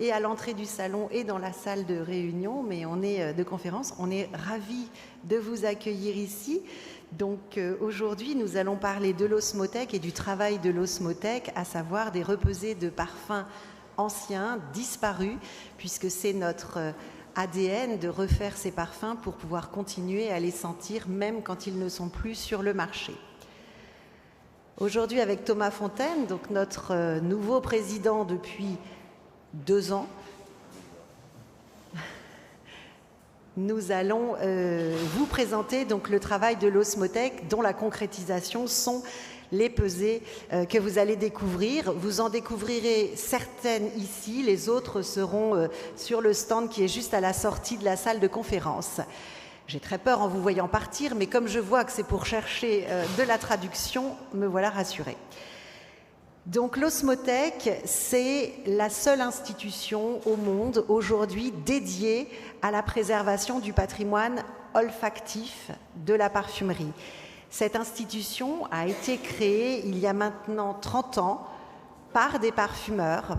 Et à l'entrée du salon et dans la salle de réunion, mais on est de conférence. On est ravis de vous accueillir ici. Donc aujourd'hui, nous allons parler de l'osmothèque et du travail de l'osmothèque, à savoir des repesées de parfums anciens, disparus, puisque c'est notre ADN de refaire ces parfums pour pouvoir continuer à les sentir, même quand ils ne sont plus sur le marché. Aujourd'hui, avec Thomas Fontaine, donc notre nouveau président depuis 2 ans, nous allons vous présenter donc le travail de l'osmothèque, dont la concrétisation sont les pesées que vous allez découvrir. Vous en découvrirez certaines ici, les autres seront sur le stand qui est juste à la sortie de la salle de conférence. J'ai très peur en vous voyant partir, mais comme je vois que c'est pour chercher de la traduction, me voilà rassurée. Donc l'osmothèque, c'est la seule institution au monde aujourd'hui dédiée à la préservation du patrimoine olfactif de la parfumerie. Cette institution a été créée il y a maintenant 30 ans par des parfumeurs,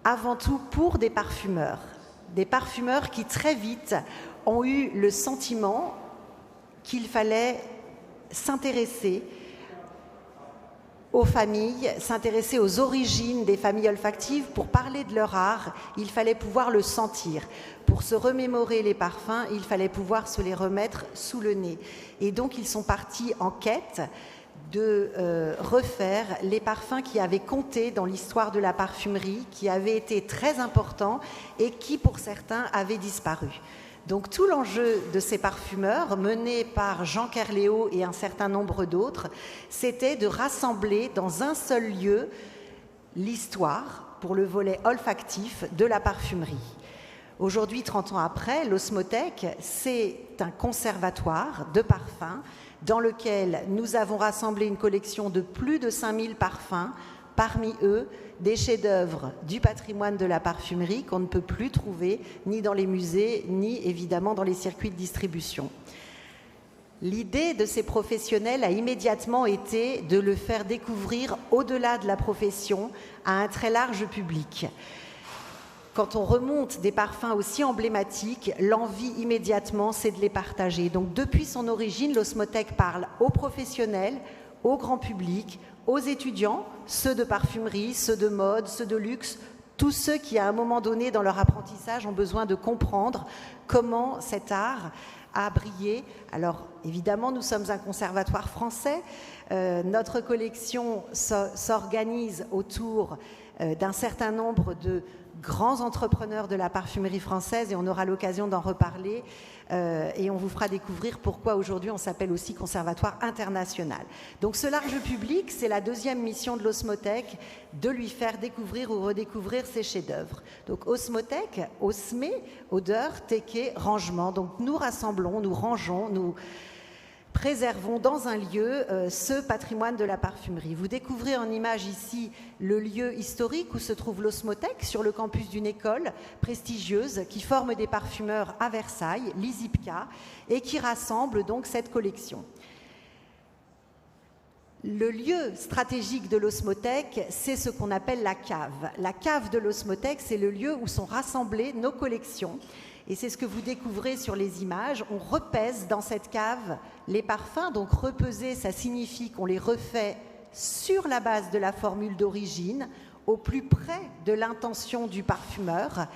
avant tout pour des parfumeurs qui très vite ont eu le sentiment qu'il fallait s'intéresser aux familles, s'intéresser aux origines des familles olfactives. Pour parler de leur art, il fallait pouvoir le sentir. Pour se remémorer les parfums, il fallait pouvoir se les remettre sous le nez. Et donc, ils sont partis en quête de refaire les parfums qui avaient compté dans l'histoire de la parfumerie, qui avaient été très importants et qui, pour certains, avaient disparu. Donc tout l'enjeu de ces parfumeurs, menés par Jean Kerléo et un certain nombre d'autres, c'était de rassembler dans un seul lieu l'histoire, pour le volet olfactif, de la parfumerie. Aujourd'hui, 30 ans après, l'osmothèque, c'est un conservatoire de parfums dans lequel nous avons rassemblé une collection de plus de 5000 parfums, parmi eux des chefs-d'œuvre du patrimoine de la parfumerie qu'on ne peut plus trouver ni dans les musées, ni évidemment dans les circuits de distribution. L'idée de ces professionnels a immédiatement été de le faire découvrir au-delà de la profession à un très large public. Quand on remonte des parfums aussi emblématiques, l'envie immédiatement, c'est de les partager. Donc depuis son origine, l'osmothèque parle aux professionnels, au grand public, aux étudiants, ceux de parfumerie, ceux de mode, ceux de luxe, tous ceux qui, à un moment donné dans leur apprentissage, ont besoin de comprendre comment cet art a brillé. Alors, évidemment, nous sommes un conservatoire français. Notre collection s'organise autour d'un certain nombre de grands entrepreneurs de la parfumerie française et on aura l'occasion d'en reparler et on vous fera découvrir pourquoi aujourd'hui on s'appelle aussi Conservatoire international. Donc ce large public, c'est la deuxième mission de l'osmothèque, de lui faire découvrir ou redécouvrir ses chefs-d'œuvre. Donc osmothèque, osmé, odeur, teke, rangement. Donc nous rassemblons, nous rangeons, nous préservons dans un lieu ce patrimoine de la parfumerie. Vous découvrez en image ici le lieu historique où se trouve l'osmothèque, sur le campus d'une école prestigieuse qui forme des parfumeurs à Versailles, l'ISIPCA, et qui rassemble donc cette collection. Le lieu stratégique de l'osmothèque, c'est ce qu'on appelle la cave. La cave de l'osmothèque, c'est le lieu où sont rassemblées nos collections. Et c'est ce que vous découvrez sur les images. On repèse dans cette cave les parfums. Donc repeser, ça signifie qu'on les refait sur la base de la formule d'origine, au plus près de l'intention du parfumeur,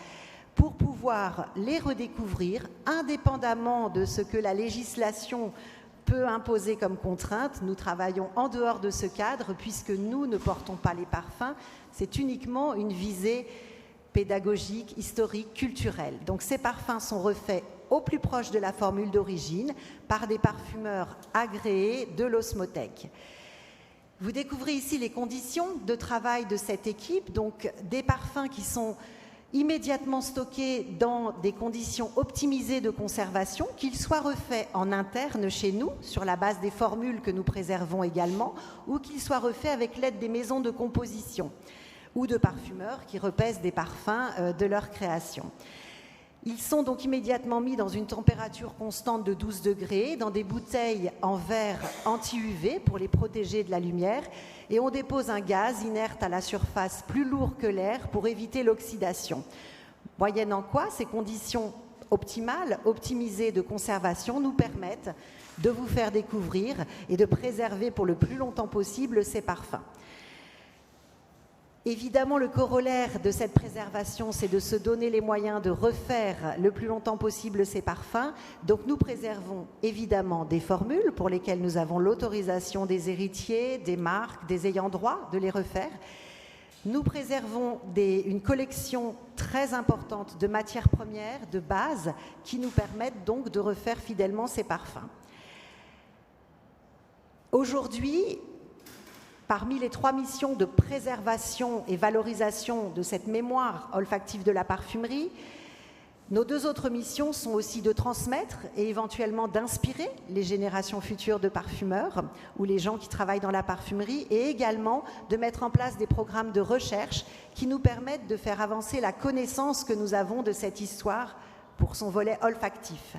pour pouvoir les redécouvrir indépendamment de ce que la législation peut imposer comme contrainte. Nous travaillons en dehors de ce cadre puisque nous ne portons pas les parfums. C'est uniquement une visée pédagogique, historique, culturelle. Donc ces parfums sont refaits au plus proche de la formule d'origine par des parfumeurs agréés de l'osmothèque. Vous découvrez ici les conditions de travail de cette équipe, donc des parfums qui sont immédiatement stockés dans des conditions optimisées de conservation, qu'ils soient refaits en interne chez nous, sur la base des formules que nous préservons également, ou qu'ils soient refaits avec l'aide des maisons de composition ou de parfumeurs qui repèsent des parfums de leur création. Ils sont donc immédiatement mis dans une température constante de 12 degrés, dans des bouteilles en verre anti-UV pour les protéger de la lumière, et on dépose un gaz inerte à la surface plus lourd que l'air pour éviter l'oxydation. Moyennant quoi, ces conditions optimales, optimisées de conservation, nous permettent de vous faire découvrir et de préserver pour le plus longtemps possible ces parfums. Évidemment, le corollaire de cette préservation, c'est de se donner les moyens de refaire le plus longtemps possible ces parfums. Donc nous préservons évidemment des formules pour lesquelles nous avons l'autorisation des héritiers, des marques, des ayants droit de les refaire. Nous préservons une collection très importante de matières premières, de base, qui nous permettent donc de refaire fidèlement ces parfums. Aujourd'hui, parmi les 3 missions de préservation et valorisation de cette mémoire olfactive de la parfumerie, nos 2 autres missions sont aussi de transmettre et éventuellement d'inspirer les générations futures de parfumeurs ou les gens qui travaillent dans la parfumerie, et également de mettre en place des programmes de recherche qui nous permettent de faire avancer la connaissance que nous avons de cette histoire pour son volet olfactif.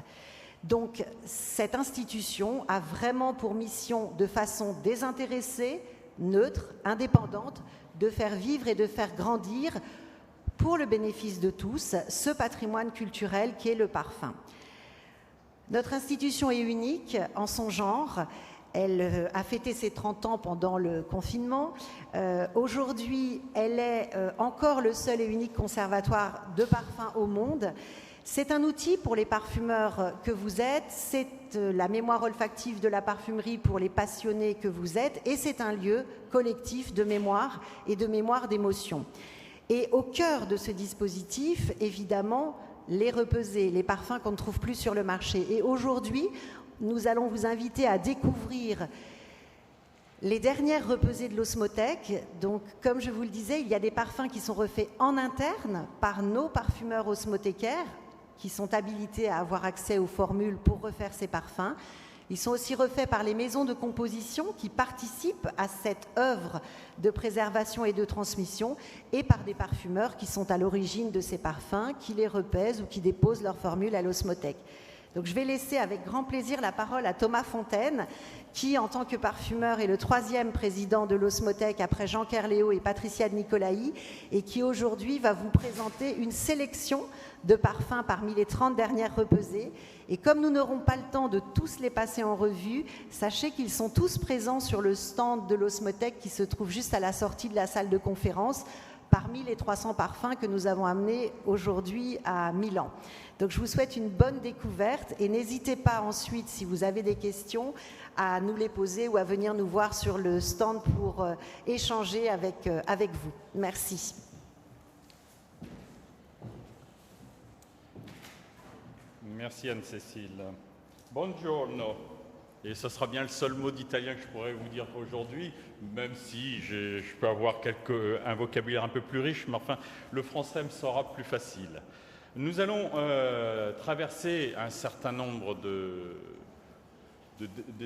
Donc cette institution a vraiment pour mission, de façon désintéressée, neutre, indépendante, de faire vivre et de faire grandir, pour le bénéfice de tous, ce patrimoine culturel qu'est le parfum. Notre institution est unique en son genre. Elle a fêté ses 30 ans pendant le confinement. Aujourd'hui, elle est encore le seul et unique conservatoire de parfums au monde. C'est un outil pour les parfumeurs que vous êtes, c'est la mémoire olfactive de la parfumerie pour les passionnés que vous êtes, et c'est un lieu collectif de mémoire et de mémoire d'émotion. Et au cœur de ce dispositif, évidemment, les repesés, les parfums qu'on ne trouve plus sur le marché. Et aujourd'hui, nous allons vous inviter à découvrir les dernières repesées de l'Osmothèque. Donc, comme je vous le disais, il y a des parfums qui sont refaits en interne par nos parfumeurs osmothécaires, qui sont habilités à avoir accès aux formules pour refaire ces parfums. Ils sont aussi refaits par les maisons de composition qui participent à cette œuvre de préservation et de transmission, et par des parfumeurs qui sont à l'origine de ces parfums, qui les repèsent ou qui déposent leurs formules à l'Osmothèque. Donc je vais laisser avec grand plaisir la parole à Thomas Fontaine, qui, en tant que parfumeur, est le 3e président de l'Osmothèque après Jean Kerléo et Patricia de Nicolaï, et qui aujourd'hui va vous présenter une sélection de parfums parmi les 30 dernières repesées. Et comme nous n'aurons pas le temps de tous les passer en revue, sachez qu'ils sont tous présents sur le stand de l'Osmothèque qui se trouve juste à la sortie de la salle de conférence, parmi les 300 parfums que nous avons amenés aujourd'hui à Milan. Donc je vous souhaite une bonne découverte, et n'hésitez pas ensuite, si vous avez des questions, à nous les poser ou à venir nous voir sur le stand pour échanger avec vous. Merci. Merci Anne-Cécile. Buongiorno. Et ce sera bien le seul mot d'italien que je pourrais vous dire aujourd'hui, même si je peux avoir un vocabulaire un peu plus riche, mais enfin, le français me sera plus facile. Nous allons traverser un certain nombre de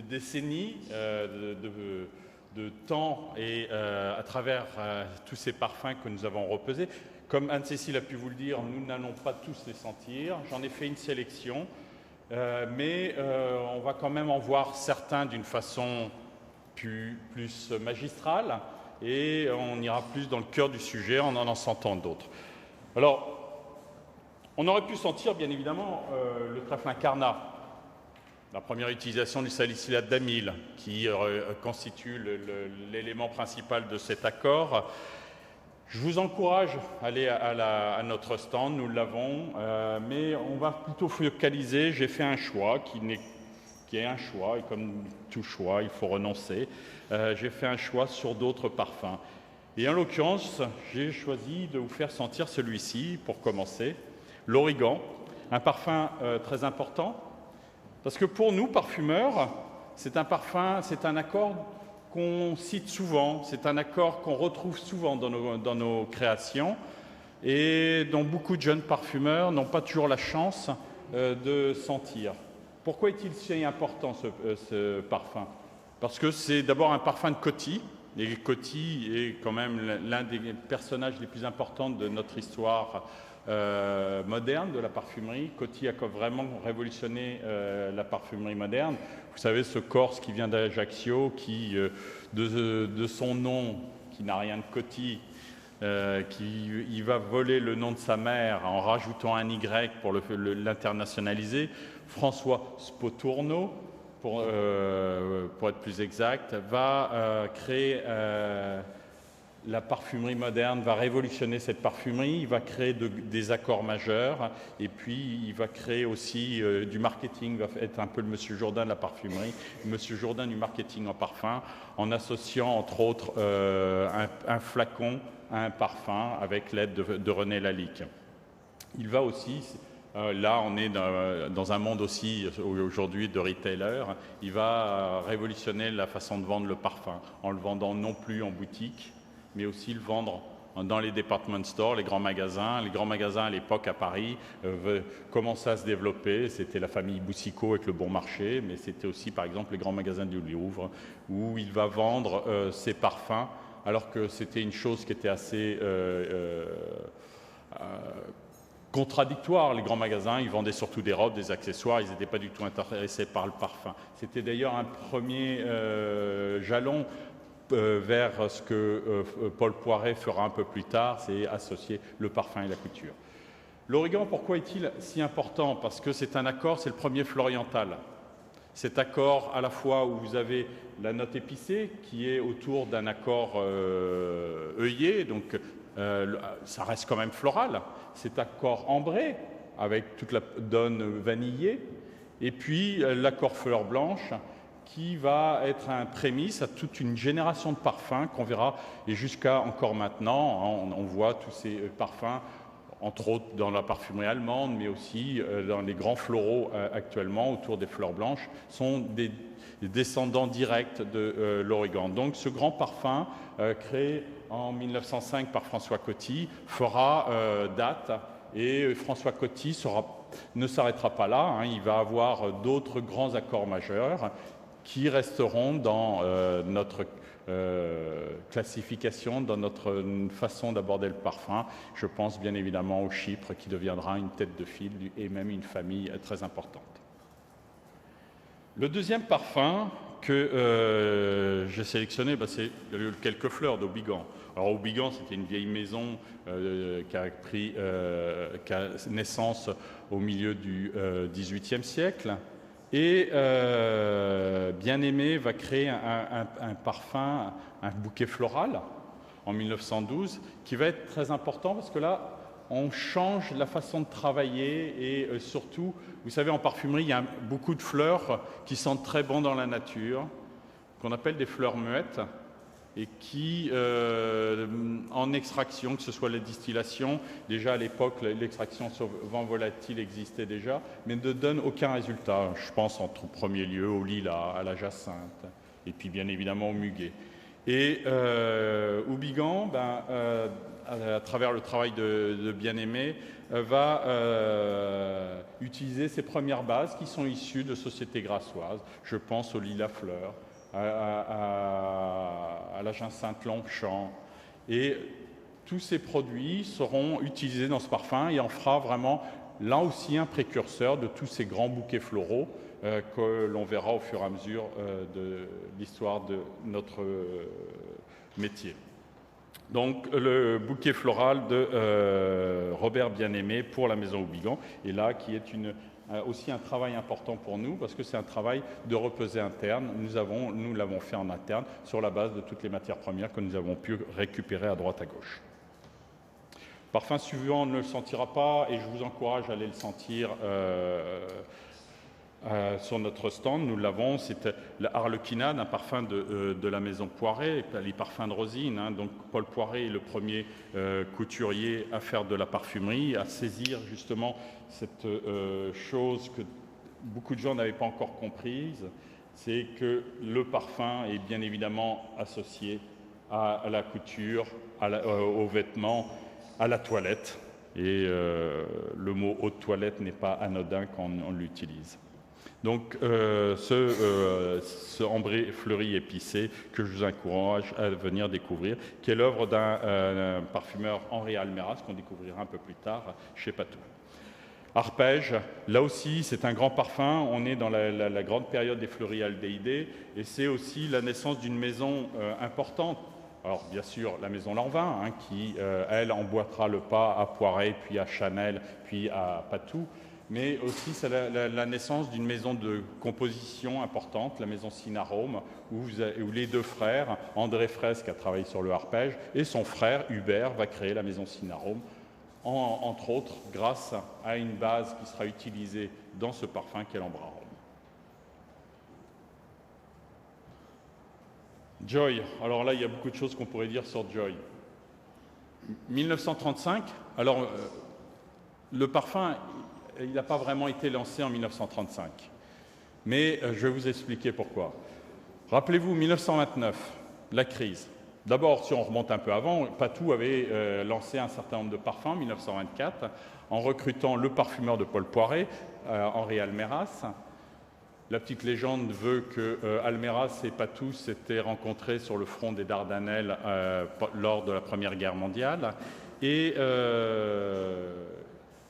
décennies, de temps, et à travers tous ces parfums que nous avons repesés. Comme Anne-Cécile a pu vous le dire, nous n'allons pas tous les sentir. J'en ai fait une sélection. Mais on va quand même en voir certains d'une façon plus magistrale, et on ira plus dans le cœur du sujet en sentant d'autres. Alors, on aurait pu sentir bien évidemment le trèfle incarnat, la première utilisation du salicylate d'amyle, qui constitue l'élément principal de cet accord. Je vous encourage à aller à notre stand, nous l'avons, mais on va plutôt focaliser. J'ai fait un choix qui est un choix, et comme tout choix, il faut renoncer. J'ai fait un choix sur d'autres parfums. Et en l'occurrence, j'ai choisi de vous faire sentir celui-ci, pour commencer, l'origan, un parfum très important, parce que pour nous, parfumeurs, c'est un parfum, c'est un accord qu'on cite souvent, c'est un accord qu'on retrouve souvent dans nos créations, et dont beaucoup de jeunes parfumeurs n'ont pas toujours la chance de sentir. Pourquoi est-il si important ce parfum? Parce que c'est d'abord un parfum de Coty, et Coty est quand même l'un des personnages les plus importants de notre histoire moderne de la parfumerie. Coty a vraiment révolutionné la parfumerie moderne. Vous savez, ce Corse qui vient d'Ajaccio, qui, de son nom, qui n'a rien de Coty, il va voler le nom de sa mère en rajoutant un Y pour l'internationaliser. François Spotourno, pour être plus exact, va créer la parfumerie moderne, va révolutionner cette parfumerie, il va créer des accords majeurs et puis il va créer aussi du marketing, va être un peu le Monsieur Jourdain de la parfumerie, le Monsieur Jourdain du marketing en parfum, en associant entre autres un flacon à un parfum avec l'aide de René Lalique. Il va aussi, là on est dans un monde aussi aujourd'hui de retailer, il va révolutionner la façon de vendre le parfum en le vendant non plus en boutique, mais aussi le vendre dans les department stores, les grands magasins. Les grands magasins à l'époque à Paris commençaient à se développer. C'était la famille Boussicot avec le Bon Marché, mais c'était aussi par exemple les grands magasins du Louvre, où il va vendre ses parfums, alors que c'était une chose qui était assez contradictoire. Les grands magasins, ils vendaient surtout des robes, des accessoires, ils n'étaient pas du tout intéressés par le parfum. C'était d'ailleurs un premier jalon vers ce que Paul Poiret fera un peu plus tard, c'est associer le parfum et la couture. L'origan, pourquoi est-il si important? Parce que c'est un accord, c'est le premier floriental. Cet accord à la fois où vous avez la note épicée qui est autour d'un accord œillet, donc ça reste quand même floral. Cet accord ambré avec toute la donne vanillée, et puis l'accord fleur blanche qui va être un prémisse à toute une génération de parfums qu'on verra, et jusqu'à encore maintenant, on voit tous ces parfums, entre autres dans la parfumerie allemande, mais aussi dans les grands floraux actuellement, autour des fleurs blanches, sont des descendants directs de l'origan. Donc ce grand parfum, créé en 1905 par François Coty, fera date, et François Coty ne s'arrêtera pas là, hein, il va avoir d'autres grands accords majeurs qui resteront dans notre classification, dans notre façon d'aborder le parfum. Je pense bien évidemment au Chypre qui deviendra une tête de file et même une famille très importante. Le deuxième parfum que j'ai sélectionné, c'est Quelques fleurs d'Aubigan. Alors Aubigan, c'était une vieille maison qui a naissance au milieu du XVIIIe siècle. Et Bien-Aimé va créer un parfum, un bouquet floral en 1912 qui va être très important parce que là, on change la façon de travailler et surtout, vous savez, en parfumerie, il y a beaucoup de fleurs qui sentent très bon dans la nature, qu'on appelle des fleurs muettes et qui, en extraction, que ce soit la distillation, déjà à l'époque, l'extraction sur vent volatile existait déjà, mais ne donne aucun résultat. Je pense en tout premier lieu au lilas, à la jacinthe, et puis bien évidemment au muguet. Et Aubigan, à travers le travail de Bien-Aimé, va utiliser ses premières bases qui sont issues de sociétés grassoises. Je pense au lilas fleur, à la jacinthe Longchamp. Et tous ces produits seront utilisés dans ce parfum et en fera vraiment, là aussi, un précurseur de tous ces grands bouquets floraux que l'on verra au fur et à mesure de l'histoire de notre métier. Donc, le bouquet floral de Robert Bien-Aimé pour la Maison Aubigan, et là, qui est aussi un travail important pour nous, parce que c'est un travail de repesée interne. Nous l'avons fait en interne, sur la base de toutes les matières premières que nous avons pu récupérer à droite à gauche. Parfum suivant, on ne le sentira pas, et je vous encourage à aller le sentir sur notre stand. Nous l'avons, c'est la Harlequinade, un parfum de la maison Poiret, les parfums de Rosine. Hein. Donc Paul Poiret est le premier couturier à faire de la parfumerie, à saisir justement cette chose que beaucoup de gens n'avaient pas encore comprise, c'est que le parfum est bien évidemment associé à la couture, aux vêtements, à la toilette. Et le mot haute toilette n'est pas anodin quand on l'utilise. Donc, ce ambré fleuri épicé que je vous encourage à venir découvrir, qui est l'œuvre d'un parfumeur Henri Almeras, qu'on découvrira un peu plus tard chez Patou. Arpège, là aussi, c'est un grand parfum. On est dans la grande période des fleuris-aldéhydés, et c'est aussi la naissance d'une maison importante. Alors, bien sûr, la maison Lanvin, hein, qui, elle, emboîtera le pas à Poiret, puis à Chanel, puis à Patou. Mais aussi, c'est la naissance d'une maison de composition importante, la maison Sinarome, où les deux frères, André Fraisse, qui a travaillé sur le arpège, et son frère, Hubert, va créer la maison Sinarome, entre autres, grâce à une base qui sera utilisée dans ce parfum qu'est l'ambre arôme. Joy. Alors là, il y a beaucoup de choses qu'on pourrait dire sur Joy. 1935, alors le parfum, il n'a pas vraiment été lancé en 1935. Mais je vais vous expliquer pourquoi. Rappelez-vous, 1929, la crise. D'abord, si on remonte un peu avant, Patou avait lancé un certain nombre de parfums en 1924 en recrutant le parfumeur de Paul Poiret, Henri Almeras. La petite légende veut que Almeras et Patou s'étaient rencontrés sur le front des Dardanelles lors de la Première Guerre mondiale. Et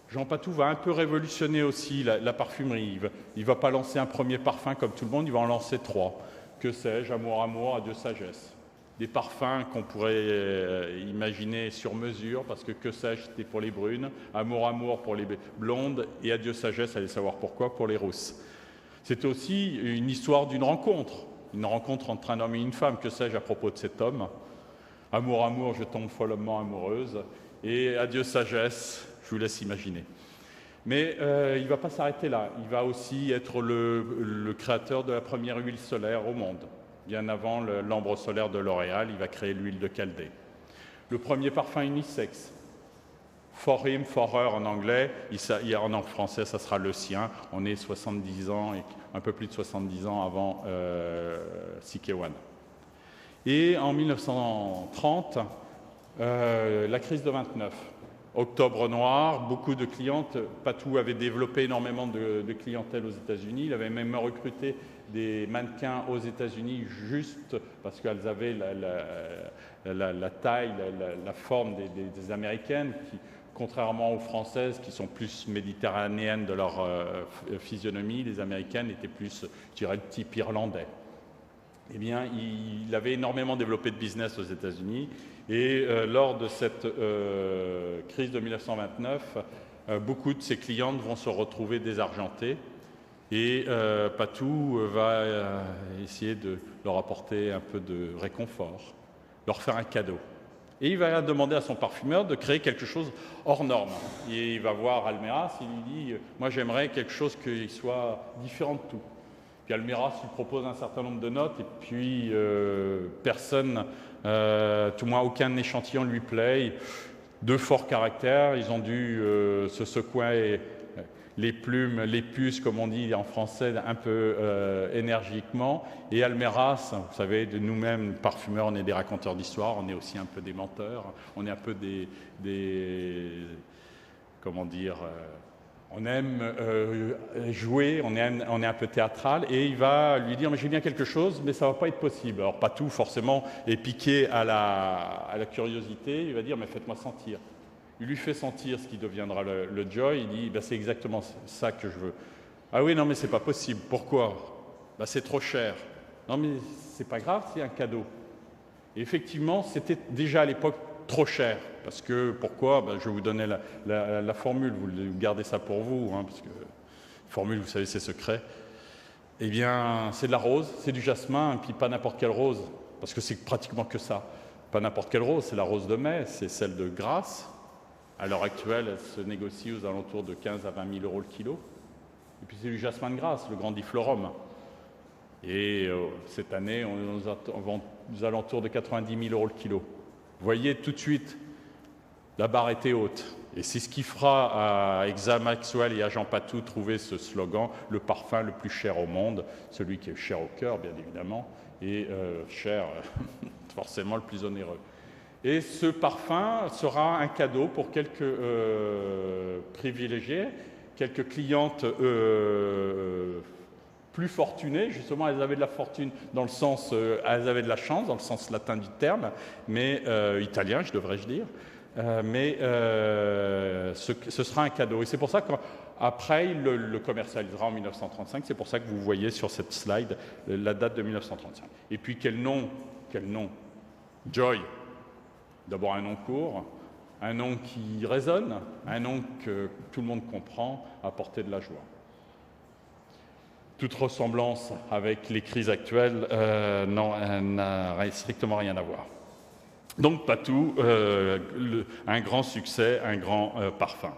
Jean Patou va un peu révolutionner aussi la parfumerie. Il ne va pas lancer un premier parfum comme tout le monde, il va en lancer 3. Que sais-je, Amour, Amour, Adieu, Sagesse. Des parfums qu'on pourrait imaginer sur mesure, parce que sais-je, c'était pour les brunes, Amour, Amour pour les blondes, et Adieu, Sagesse, allez savoir pourquoi, pour les rousses. C'est aussi une histoire d'une rencontre entre un homme et une femme. Que sais-je à propos de cet homme? Amour, Amour, je tombe follement amoureuse, et Adieu, Sagesse, je vous laisse imaginer. Mais il ne va pas s'arrêter là. Il va aussi être le créateur de la première huile solaire au monde. Bien avant l'ambre solaire de L'Oréal, il va créer l'huile de Caldé. Le premier parfum unisexe. For him, for her en anglais, en français, ça sera le sien. On est 70 ans, et un peu plus de 70 ans avant CK1. Et en 1930, la crise de 29. Octobre noir, beaucoup de clientes. Patou avait développé énormément de clientèle aux États-Unis. Il avait même recruté des mannequins aux États-Unis juste parce qu'elles avaient la taille, la forme des Américaines, qui, contrairement aux Françaises qui sont plus méditerranéennes de leur physionomie, les Américaines étaient plus, je dirais, le type irlandais. Eh bien, il avait énormément développé de business aux États-Unis. Et lors de cette crise de 1929, beaucoup de ses clientes vont se retrouver désargentées. Et Patou va essayer de leur apporter un peu de réconfort, leur faire un cadeau. Et il va demander à son parfumeur de créer quelque chose hors norme. Et il va voir Almeras, il lui dit « Moi, j'aimerais quelque chose qui soit différent de tout ». Puis Almeras lui propose un certain nombre de notes, et puis personne, tout moins aucun échantillon lui plaît. De forts caractères, ils ont dû se secouer les plumes, les puces, comme on dit en français, un peu énergiquement. Et Almeras, vous savez, de nous-mêmes, parfumeurs, on est des raconteurs d'histoire, on est aussi un peu des menteurs, on est un peu comment dire, on aime jouer, on est un peu théâtral, et il va lui dire « mais j'ai bien quelque chose, mais ça ne va pas être possible ». Alors Patou, forcément, est piqué à la curiosité, il va dire « mais faites-moi sentir ». Il lui fait sentir ce qui deviendra le Joy, il dit bah, « c'est exactement ça que je veux ». « Ah oui, non mais c'est pas possible, pourquoi ?»« Bah, c'est trop cher ». « Non mais c'est pas grave, c'est un cadeau ». Et effectivement, c'était déjà à l'époque trop cher. Parce que, pourquoi ben, je vais vous donner la formule, vous gardez ça pour vous, hein, parce que formule, vous savez, c'est secret. Eh bien, c'est de la rose, c'est du jasmin, et puis pas n'importe quelle rose, parce que c'est pratiquement que ça. Pas n'importe quelle rose, c'est la rose de mai, c'est celle de Grasse. À l'heure actuelle, elle se négocie aux alentours de 15 à 20 000 euros le kilo. Et puis c'est du jasmin de Grasse, le grandiflorum. Et cette année, on vend aux alentours de 90 000 euros le kilo. Vous voyez tout de suite, la barre était haute. Et c'est ce qui fera à Exa Maxwell et à Jean Patou trouver ce slogan, le parfum le plus cher au monde, celui qui est cher au cœur, bien évidemment, et cher, forcément, le plus onéreux. Et ce parfum sera un cadeau pour quelques privilégiés, quelques clientes plus fortunées. Justement, elles avaient de la fortune dans le sens, elles avaient de la chance, dans le sens latin du terme, mais italien, je devrais-je dire. Ce sera un cadeau. Et c'est pour ça qu'après, il le commercialisera en 1935. C'est pour ça que vous voyez sur cette slide la date de 1935. Et puis, quel nom? Joy. D'abord un nom court, un nom qui résonne, un nom que tout le monde comprend, apporter de la joie. Toute ressemblance avec les crises actuelles n'a strictement rien à voir. Donc Patou, un grand succès, un grand parfum.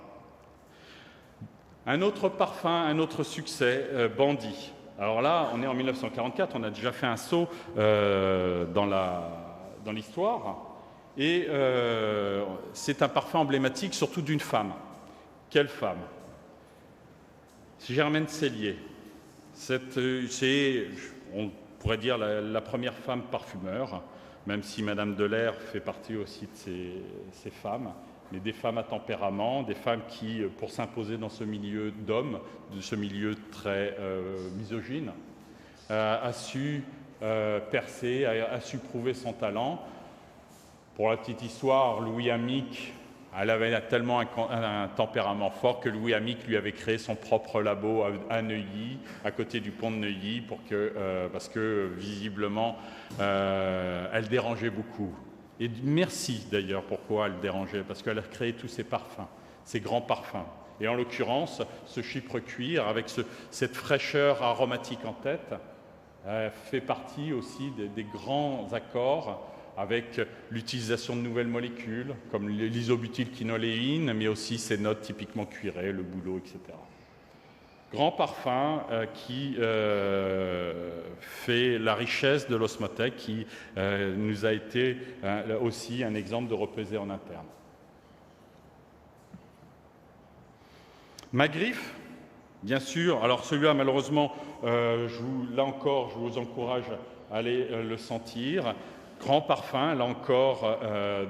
Un autre parfum, un autre succès, Bandit. Alors là, on est en 1944, on a déjà fait un saut dans l'histoire. Et c'est un parfum emblématique, surtout d'une femme. Quelle femme? C'est Germaine Cellier. On pourrait dire, la première femme parfumeur, même si Madame Delair fait partie aussi de ces femmes, mais des femmes à tempérament, des femmes qui, pour s'imposer dans ce milieu d'hommes, de ce milieu très misogyne, a su percer, a su prouver son talent. Pour la petite histoire, Louis Amick, elle avait tellement un tempérament fort que Louis Amick lui avait créé son propre labo à Neuilly, à côté du pont de Neuilly, parce que visiblement, elle dérangeait beaucoup. Et merci d'ailleurs pourquoi elle dérangeait, parce qu'elle a créé tous ces parfums, ces grands parfums. Et en l'occurrence, ce chypre cuir, avec cette fraîcheur aromatique en tête, fait partie aussi des grands accords, avec l'utilisation de nouvelles molécules, comme l'isobutylquinoléine, mais aussi ces notes typiquement cuirées, le bouleau, etc. Grand parfum qui fait la richesse de l'osmothèque, qui nous a été aussi un exemple de repesée en interne. Magrif, bien sûr. Alors celui-là, malheureusement, là encore, je vous encourage à aller le sentir. Grand parfum, là encore,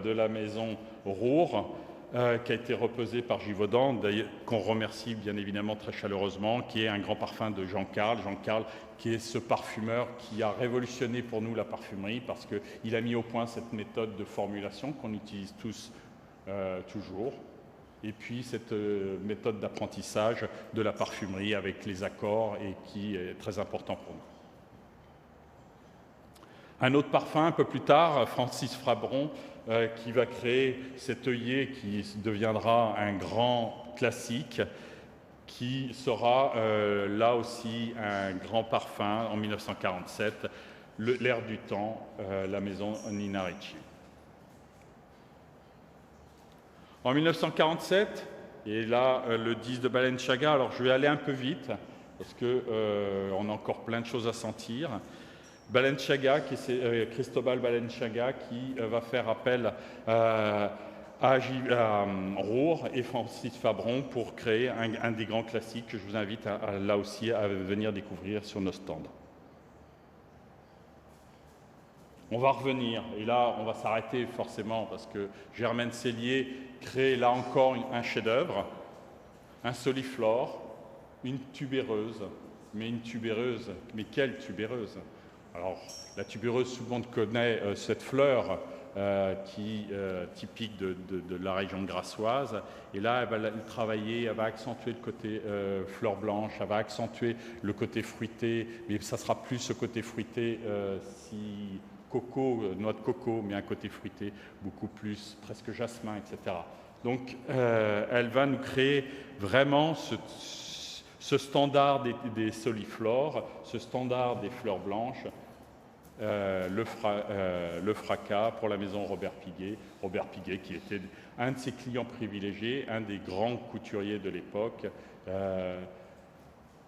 de la maison Roure, qui a été repesé par Givaudan, qu'on remercie bien évidemment très chaleureusement, qui est un grand parfum de Jean Carl. Jean Carl, qui est ce parfumeur qui a révolutionné pour nous la parfumerie, parce qu'il a mis au point cette méthode de formulation qu'on utilise tous toujours, et puis cette méthode d'apprentissage de la parfumerie avec les accords, et qui est très important pour nous. Un autre parfum, un peu plus tard, Francis Fabron, qui va créer cet œillet qui deviendra un grand classique, qui sera là aussi un grand parfum en 1947, l'air du temps, la maison Nina Ricci. En 1947, et là le 10 de Balenciaga, alors je vais aller un peu vite, parce qu'on a encore plein de choses à sentir. Balenciaga, Cristobal Balenciaga, qui va faire appel à Roure et Francis Fabron pour créer un des grands classiques que je vous invite là aussi à venir découvrir sur nos stands. On va revenir, et là on va s'arrêter forcément parce que Germaine Cellier crée là encore un chef-d'œuvre, un soliflore, une tubéreuse, mais quelle tubéreuse! Alors, la tubéreuse, tout le monde connaît cette fleur typique de la région grassoise. Et là, elle va travailler, elle va accentuer le côté fleur blanche, elle va accentuer le côté fruité, mais ça sera plus ce côté fruité noix de coco, mais un côté fruité beaucoup plus, presque jasmin, etc. Donc, elle va nous créer vraiment ce standard des soliflores, ce standard des fleurs blanches, le fracas pour la maison Robert Piguet qui était un de ses clients privilégiés, un des grands couturiers de l'époque.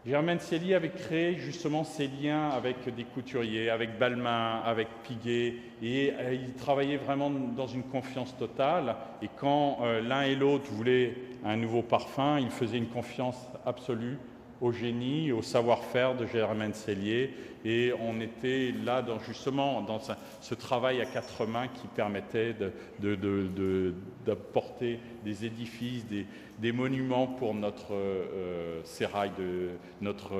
Germaine Cellier avait créé justement ces liens avec des couturiers, avec Balmain, avec Piguet, et ils travaillaient vraiment dans une confiance totale. Et quand l'un et l'autre voulaient un nouveau parfum, ils faisaient une confiance absolue au génie, au savoir-faire de Germaine Cellier, et on était là justement dans ce travail à quatre mains qui permettait d'apporter des édifices, des monuments pour notre sérail, notre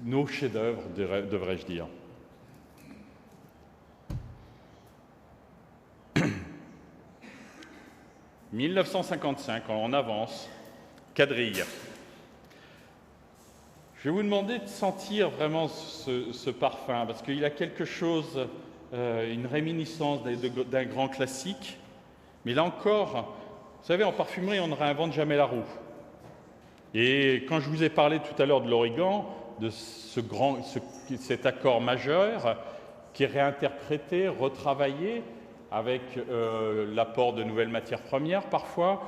nos chefs-d'œuvre, devrais-je dire. « 1955, on avance, quadrille. Je vais vous demander de sentir vraiment ce parfum, parce qu'il a quelque chose, une réminiscence d'un grand classique. Mais là encore, vous savez, en parfumerie, on ne réinvente jamais la roue. Et quand je vous ai parlé tout à l'heure de l'origan, de cet accord majeur qui est réinterprété, retravaillé, avec l'apport de nouvelles matières premières parfois,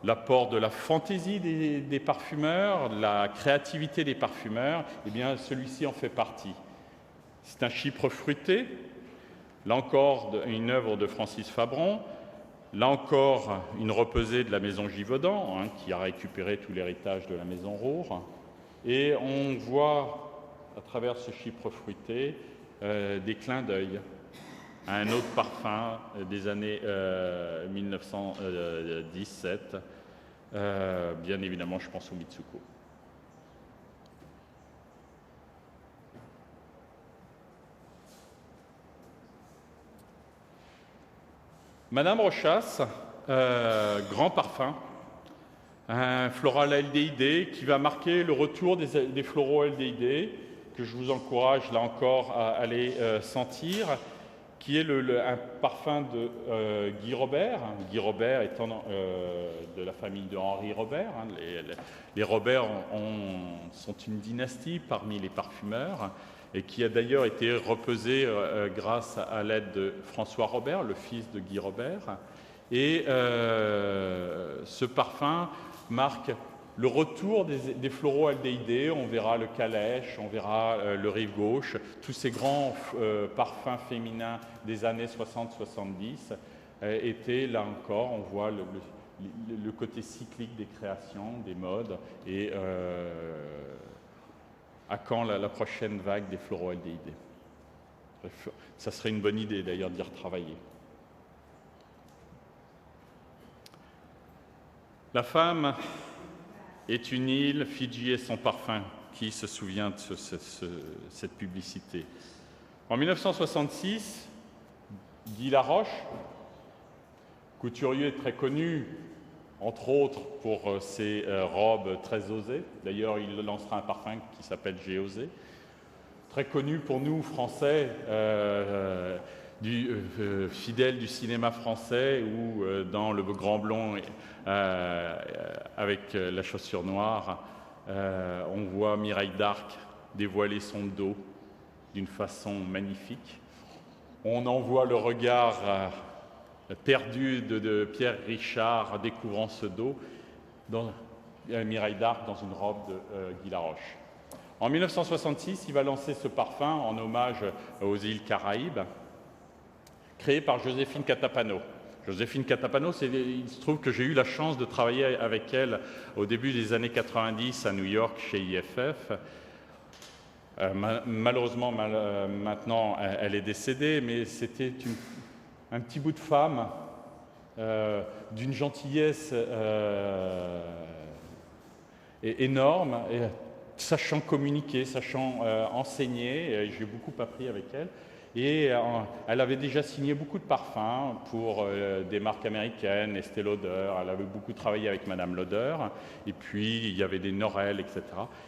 l'apport de la fantaisie des parfumeurs, la créativité des parfumeurs, eh bien celui-ci en fait partie. C'est un chypre fruité, là encore une œuvre de Francis Fabron, là encore une repesée de la maison Givaudan, qui a récupéré tout l'héritage de la maison Roure. Et on voit à travers ce chypre fruité des clins d'œil à un autre parfum des années 1917, bien évidemment je pense au Mitsuko. Madame Rochas, grand parfum, un floral aldéhydé qui va marquer le retour des floraux aldéhydés, que je vous encourage là encore à aller sentir, qui est un parfum de Guy Robert. Guy Robert étant de la famille de Henri Robert. Les Robert sont une dynastie parmi les parfumeurs, et qui a d'ailleurs été repesée grâce à l'aide de François Robert, le fils de Guy Robert. Et ce parfum marque le retour des floraux aldéhydés. On verra le calèche, on verra le rive gauche, tous ces grands parfums féminins des années 60-70 étaient là encore, on voit le côté cyclique des créations, des modes, et à quand la prochaine vague des floraux aldéhydés? Ça serait une bonne idée d'ailleurs d'y retravailler. La femme est une île, Fidji est son parfum. Qui se souvient de cette publicité? En 1966, Guy Laroche, couturier très connu, entre autres pour ses robes très osées. D'ailleurs, il lancera un parfum qui s'appelle J'ai osé. Très connu pour nous, Français, fidèles du cinéma français, ou dans Le Grand Blond avec la chaussure noire, on voit Mireille d'Arc dévoiler son dos d'une façon magnifique. On en voit le regard perdu de Pierre Richard découvrant ce dos, Mireille d'Arc dans une robe de Guy Laroche. En 1966, il va lancer ce parfum en hommage aux îles Caraïbes, créé par Joséphine Catapano. Joséphine Catapano, il se trouve que j'ai eu la chance de travailler avec elle au début des années 90 à New York chez IFF. Malheureusement, maintenant, elle est décédée, mais c'était un petit bout de femme d'une gentillesse énorme, et sachant communiquer, sachant enseigner. J'ai beaucoup appris avec elle. Et elle avait déjà signé beaucoup de parfums pour des marques américaines, Estée Lauder. Elle avait beaucoup travaillé avec Madame Lauder. Et puis, il y avait des Norel, etc.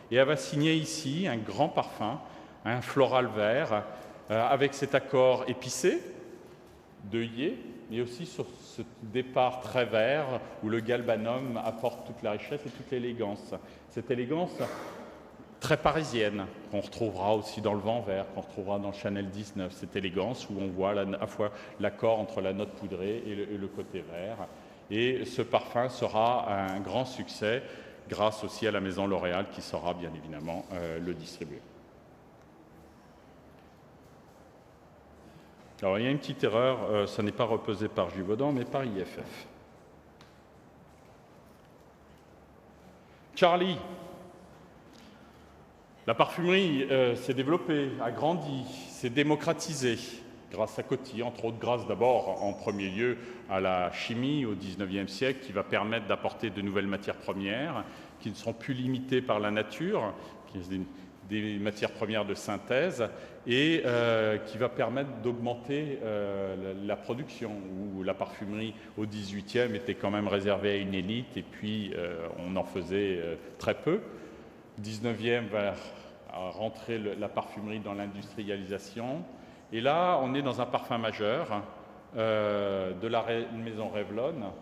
Et elle va signer ici un grand parfum, un floral vert, avec cet accord épicé, d'œillet, mais aussi sur ce départ très vert où le galbanum apporte toute la richesse et toute l'élégance. Cette élégance très parisienne, qu'on retrouvera aussi dans le Vent Vert, qu'on retrouvera dans Chanel 19, cette élégance où on voit à la fois l'accord entre la note poudrée et le côté vert. Et ce parfum sera un grand succès grâce aussi à la maison L'Oréal qui saura bien évidemment le distribuer. Alors il y a une petite erreur, ça n'est pas repesé par Givaudan mais par IFF. Charlie. La parfumerie s'est développée, a grandi, s'est démocratisée grâce à Coty, entre autres grâce d'abord en premier lieu à la chimie au XIXe siècle qui va permettre d'apporter de nouvelles matières premières, qui ne seront plus limitées par la nature, qui sont des matières premières de synthèse, et qui va permettre d'augmenter la production, où la parfumerie au XVIIIe était quand même réservée à une élite, et puis on en faisait très peu. 19e va rentrer la parfumerie dans l'industrialisation. Et là, on est dans un parfum majeur de la maison Revlon,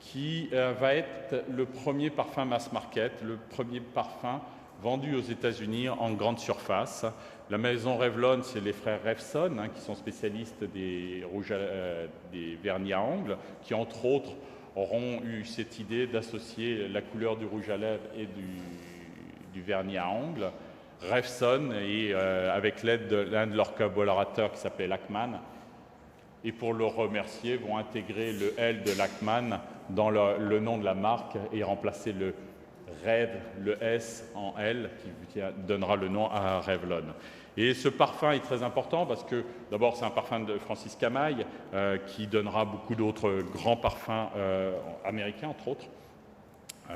qui va être le premier parfum mass market, le premier parfum vendu aux États-Unis en grande surface. La maison Revlon, c'est les frères Revson, qui sont spécialistes des vernis à ongles, qui entre autres auront eu cette idée d'associer la couleur du rouge à lèvres et du vernis à ongles. Revson, et avec l'aide de l'un de leurs collaborateurs qui s'appelait Lachman, et pour le remercier, vont intégrer le L de Lachman dans le nom de la marque et remplacer le Rev, le S en L, qui donnera le nom à Revlon. Et ce parfum est très important parce que, d'abord, c'est un parfum de Francis Camaï, qui donnera beaucoup d'autres grands parfums américains, entre autres.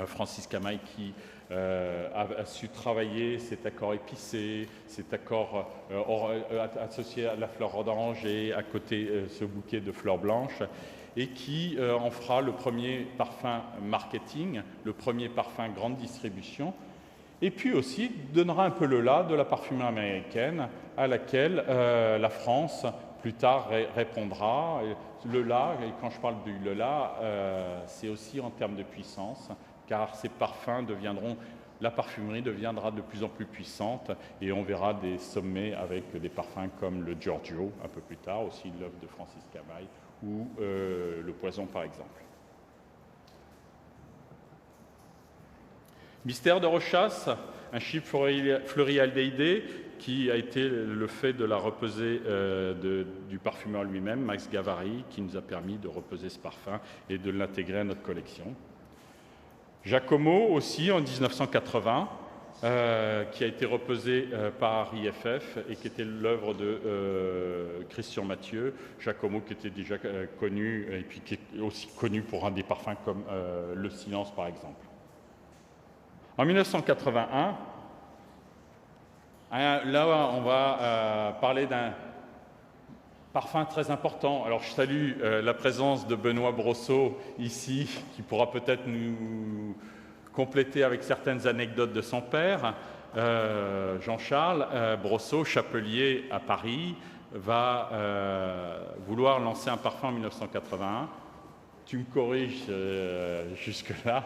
Francis Camaï qui a su travailler cet accord épicé, cet accord associé à la fleur d'oranger, à côté ce bouquet de fleurs blanches, et qui en fera le premier parfum marketing, le premier parfum grande distribution, et puis aussi donnera un peu le là de la parfumerie américaine à laquelle la France plus tard répondra. Le là, et quand je parle du le là, c'est aussi en termes de puissance, car ces parfums deviendront, la parfumerie deviendra de plus en plus puissante, et on verra des sommets avec des parfums comme le Giorgio, un peu plus tard, aussi l'œuvre de Francis Camaï, ou le Poison par exemple. Mystère de Rochas, un chypre fleurialdéhyde qui a été le fait de la repesée du parfumeur lui-même, Max Gavari, qui nous a permis de repeser ce parfum et de l'intégrer à notre collection. Giacomo aussi en 1980, qui a été repesé par IFF et qui était l'œuvre de Christian Mathieu. Giacomo qui était déjà connu et puis qui est aussi connu pour un des parfums comme Le Silence par exemple. En 1981, là on va parler d'un parfum très important. Alors je salue la présence de Benoît Brosseau ici, qui pourra peut-être nous compléter avec certaines anecdotes de son père. Jean-Charles Brosseau, chapelier à Paris, va vouloir lancer un parfum en 1981. Tu me corriges jusque-là.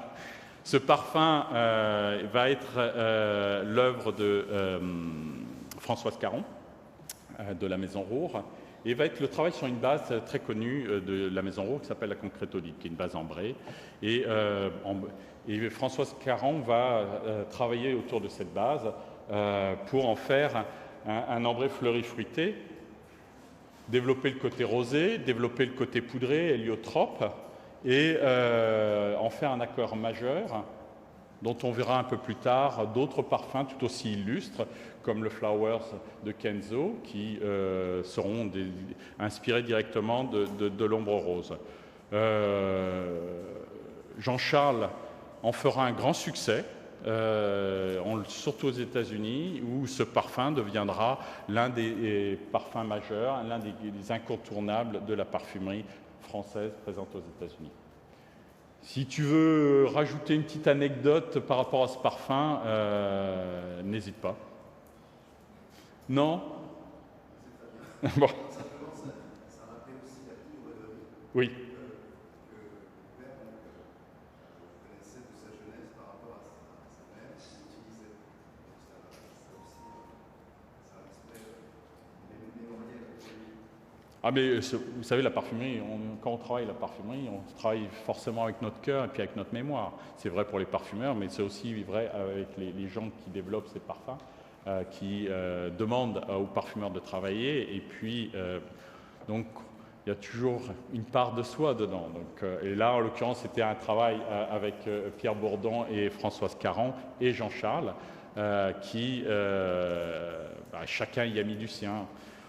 Ce parfum va être l'œuvre de Françoise Caron, de la Maison Roure, et va être le travail sur une base très connue de la Maison Roure qui s'appelle la concrétolite, qui est une base ambrée. Et Françoise Caron va travailler autour de cette base pour en faire un ambré fleuri fruité, développer le côté rosé, développer le côté poudré, héliotrope, et en faire un accord majeur dont on verra un peu plus tard d'autres parfums tout aussi illustres, comme le Flowers de Kenzo, qui seront inspirés directement de l'ombre rose. Jean-Charles en fera un grand succès, surtout aux États-Unis, où ce parfum deviendra l'un des parfums majeurs, l'un des incontournables de la parfumerie française présente aux États-Unis. Si tu veux rajouter une petite anecdote par rapport à ce parfum, n'hésite pas. Non? Bon. Oui. Ah mais vous savez, la parfumerie, quand on travaille la parfumerie, on travaille forcément avec notre cœur et puis avec notre mémoire. C'est vrai pour les parfumeurs, mais c'est aussi vrai avec les gens qui développent ces parfums, qui demandent aux parfumeurs de travailler. Et puis, donc, il y a toujours une part de soi dedans. Donc, et là, en l'occurrence, c'était un travail avec Pierre Bourdon et Françoise Caron et Jean-Charles, qui, chacun y a mis du sien.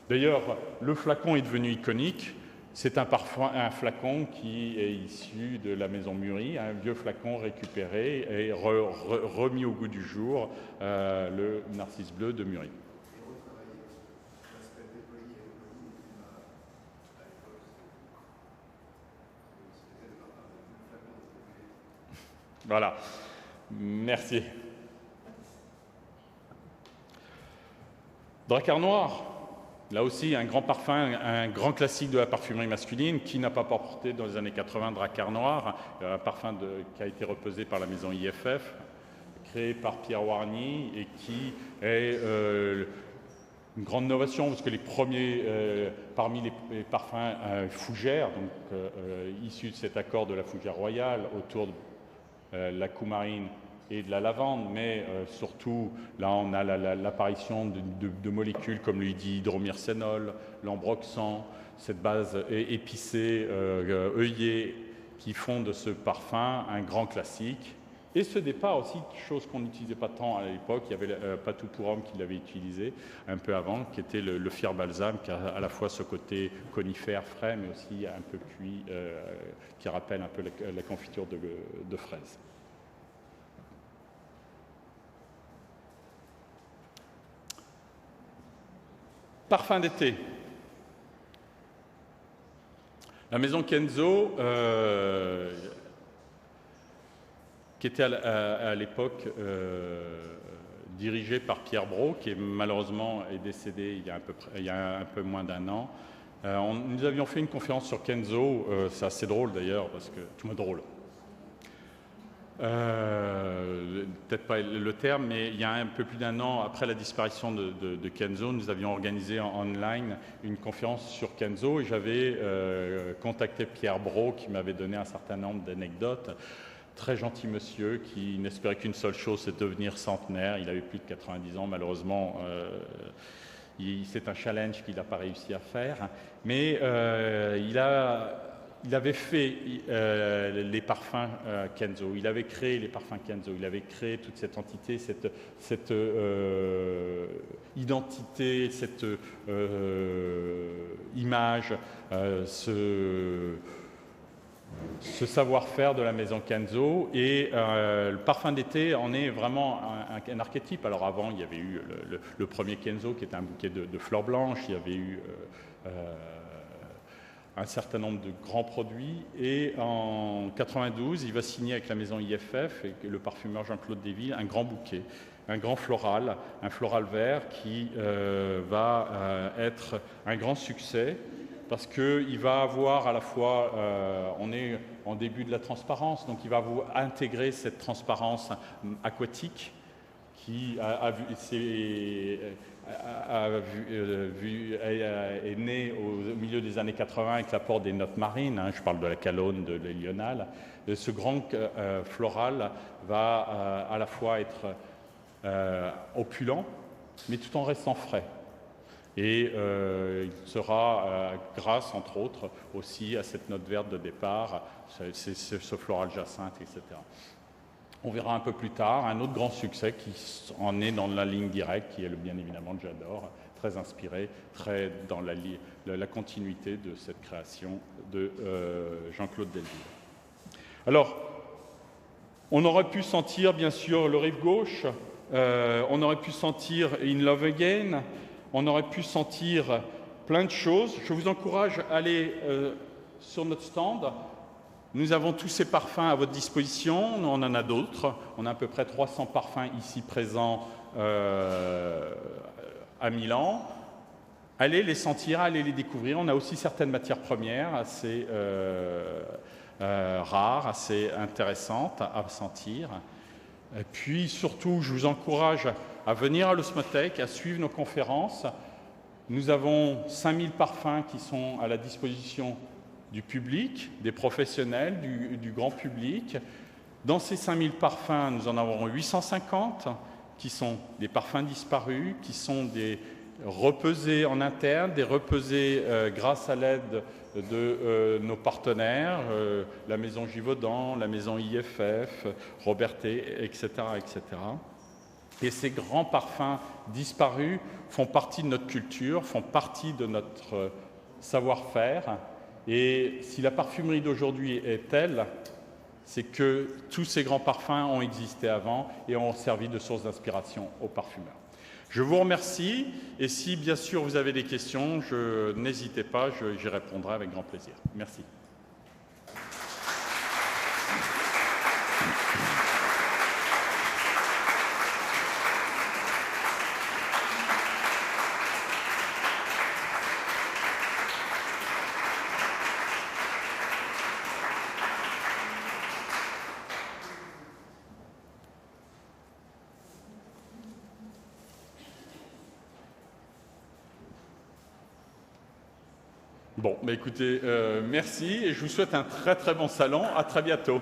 D'ailleurs, le flacon est devenu iconique. C'est un parfum, un flacon qui est issu de la maison Muri, un vieux flacon récupéré et remis au goût du jour, le Narcisse Bleu de Muri. Voilà, merci. Drakkar Noir, là aussi un grand parfum, un grand classique de la parfumerie masculine. Qui n'a pas porté dans les années 80 Drakkar Noir, un parfum qui a été repesé par la maison IFF, créé par Pierre Warny et qui est une grande innovation parce que les premiers, parmi les parfums fougères, donc issus de cet accord de la fougère royale autour de la coumarine et de la lavande, mais surtout, là, on a l'apparition de molécules comme le dihydromyrcénol, l'ambroxan, cette base épicée, œillée, qui font de ce parfum un grand classique. Et ce départ aussi, chose qu'on n'utilisait pas tant à l'époque, il y avait Patou pour homme qui l'avait utilisé un peu avant, qui était le fier balsam, qui a à la fois ce côté conifère frais, mais aussi un peu cuit, qui rappelle un peu la confiture de fraises. Parfum d'été. La maison Kenzo, qui était à l'époque dirigée par Pierre Brault, qui malheureusement est décédé il y a un peu moins d'un an. Nous avions fait une conférence sur Kenzo, c'est assez drôle d'ailleurs, parce que tout le monde est drôle. Peut-être pas le terme, mais il y a un peu plus d'un an, après la disparition de Kenzo, nous avions organisé en online une conférence sur Kenzo et j'avais contacté Pierre Brault qui m'avait donné un certain nombre d'anecdotes. Très gentil monsieur qui n'espérait qu'une seule chose, c'est devenir centenaire. Il avait plus de 90 ans, malheureusement. C'est un challenge qu'il n'a pas réussi à faire. Mais il avait fait les parfums Kenzo, il avait créé les parfums Kenzo, il avait créé toute cette entité, cette identité, cette image, ce savoir-faire de la maison Kenzo. Et le parfum d'été en est vraiment un archétype. Alors avant, il y avait eu le premier Kenzo qui était un bouquet de fleurs blanches, il y avait eu un certain nombre de grands produits, et en 92, il va signer avec la maison IFF et le parfumeur Jean-Claude Desvilles un grand bouquet, un grand floral, un floral vert qui va être un grand succès parce qu'il va avoir à la fois, on est en début de la transparence, donc il va vous intégrer cette transparence aquatique qui est né au milieu des années 80 avec l'apport des notes marines, je parle de la calone, de l'Élional. Ce grand floral va à la fois être opulent, mais tout en restant frais. Et il sera grâce, entre autres, aussi à cette note verte de départ, ce floral jacinthe, etc. On verra un peu plus tard un autre grand succès qui en est dans la ligne directe, qui est bien évidemment le J'adore, très inspiré, très dans la continuité de cette création de Jean-Claude Desvilles. Alors, on aurait pu sentir bien sûr le Rive Gauche, on aurait pu sentir In Love Again, on aurait pu sentir plein de choses. Je vous encourage à aller sur notre stand. Nous avons tous ces parfums à votre disposition, on en a d'autres. On a à peu près 300 parfums ici présents à Milan. Allez les sentir, allez les découvrir. On a aussi certaines matières premières assez rares, assez intéressantes à sentir. Et puis surtout, je vous encourage à venir à l'Osmothèque, à suivre nos conférences. Nous avons 5000 parfums qui sont à la disposition du public, des professionnels, du grand public. Dans ces 5000 parfums, nous en avons 850 qui sont des parfums disparus, qui sont des repesés en interne, des repesés grâce à l'aide de nos partenaires, la maison Givaudan, la maison IFF, Robertet, etc., etc. Et ces grands parfums disparus font partie de notre culture, font partie de notre savoir-faire. Et si la parfumerie d'aujourd'hui est telle, c'est que tous ces grands parfums ont existé avant et ont servi de source d'inspiration aux parfumeurs. Je vous remercie, et si bien sûr vous avez des questions, n'hésitez pas, j'y répondrai avec grand plaisir. Merci. Bon, bah écoutez, merci et je vous souhaite un très très bon salon. À très bientôt.